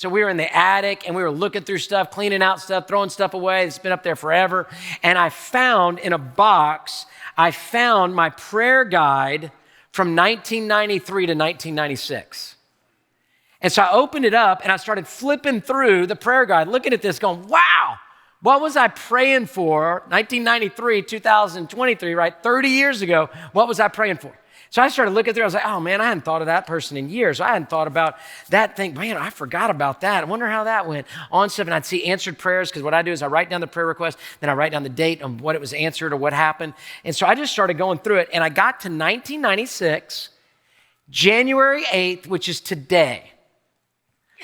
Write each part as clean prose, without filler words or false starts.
So we were in the attic and we were looking through stuff, cleaning out stuff, throwing stuff away. It's been up there forever. And I found in a box, my prayer guide from 1993 to 1996. And so I opened it up and I started flipping through the prayer guide, looking at this going, wow, what was I praying for? 1993, 2023, right? 30 years ago, what was I praying for? So I started looking through, I was like, oh man, I hadn't thought of that person in years. I hadn't thought about that thing. Man, I forgot about that. I wonder how that went. On stuff, and I'd see answered prayers, because what I do is I write down the prayer request, then I write down the date of what it was answered or what happened. And so I just started going through it, and I got to 1996, January 8th, which is today.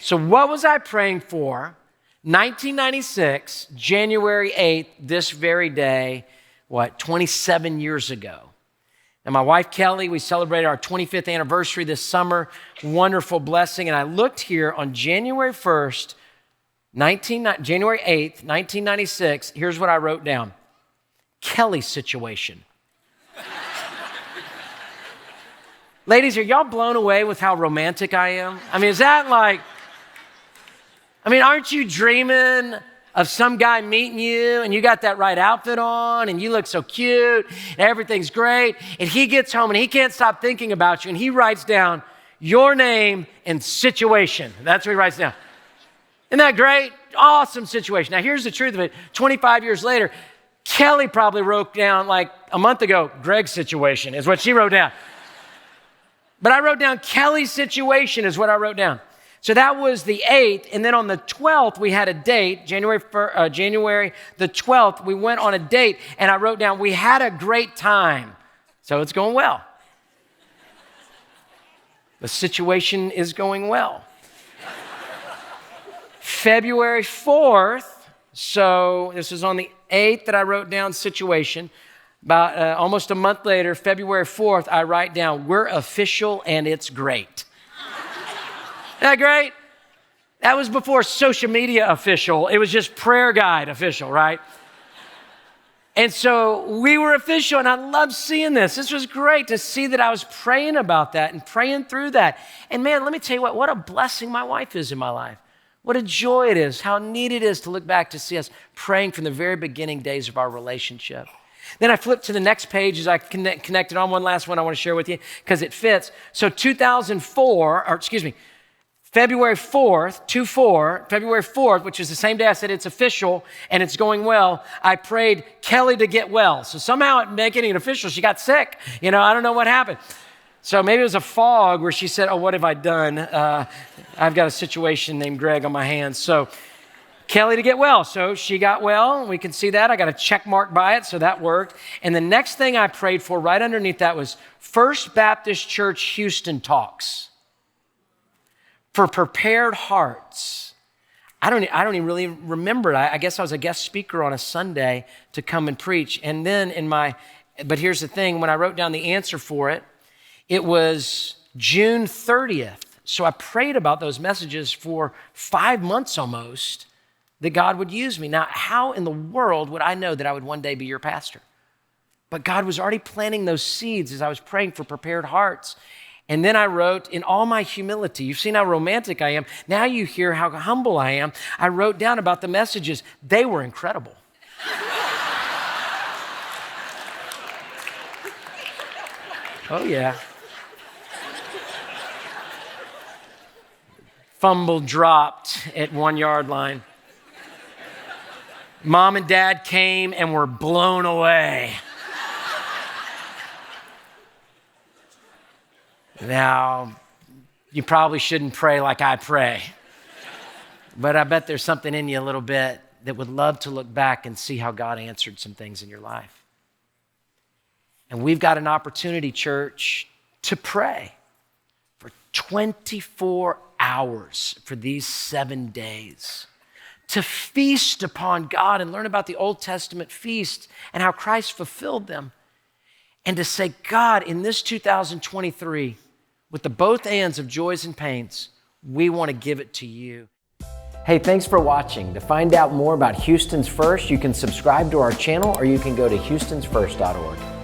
So what was I praying for? 1996, January 8th, this very day, 27 years ago. And my wife, Kelly, we celebrated our 25th anniversary this summer. Wonderful blessing. And I looked here on January 8th, 1996. Here's what I wrote down. Kelly situation. Ladies, are y'all blown away with how romantic I am? I mean, aren't you dreaming of some guy meeting you and you got that right outfit on and you look so cute and everything's great, and he gets home and he can't stop thinking about you and he writes down your name and situation. That's what he writes down. Isn't that great? Awesome situation. Now here's the truth of it. 25 years later, Kelly probably wrote down like a month ago, Gregg's situation is what she wrote down. But I wrote down Kelly's situation is what I wrote down. So that was the 8th, and then on the 12th, we had a date, January the 12th, we went on a date, and I wrote down, we had a great time. So it's going well. The situation is going well. February 4th, so this is on the 8th that I wrote down situation. About almost a month later, February 4th, I write down, we're official and it's great. Isn't that great? That was before social media official. It was just prayer guide official, right? And so we were official, and I loved seeing this. This was great to see that I was praying about that and praying through that. And man, let me tell you what a blessing my wife is in my life. What a joy it is, how neat it is to look back to see us praying from the very beginning days of our relationship. Then I flipped to the next page as I connected on one last one I want to share with you because it fits. So February 4th, which is the same day I said it's official and it's going well, I prayed Kelly to get well. So somehow making it official, she got sick. I don't know what happened. So maybe it was a fog where she said, oh, what have I done? I've got a situation named Gregg on my hands. So Kelly to get well. So she got well. We can see that. I got a check mark by it, so that worked. And the next thing I prayed for right underneath that was First Baptist Church Houston Talks. For prepared hearts. I don't even really remember it. I guess I was a guest speaker on a Sunday to come and preach. And then but here's the thing, when I wrote down the answer for it, it was June 30th. So I prayed about those messages for 5 months almost that God would use me. Now, how in the world would I know that I would one day be your pastor? But God was already planting those seeds as I was praying for prepared hearts. And then I wrote, in all my humility, you've seen how romantic I am. Now you hear how humble I am. I wrote down about the messages. They were incredible. Oh, yeah. Fumble dropped at 1 yard line. Mom and dad came and were blown away. Now, you probably shouldn't pray like I pray, but I bet there's something in you a little bit that would love to look back and see how God answered some things in your life. And we've got an opportunity, church, to pray for 24 hours for these 7 days, to feast upon God and learn about the Old Testament feasts and how Christ fulfilled them, and to say, God, in this 2023, with the both ends of joys and pains, we want to give it to you. Hey, thanks for watching. To find out more about Houston's First, you can subscribe to our channel or you can go to houstonsfirst.org.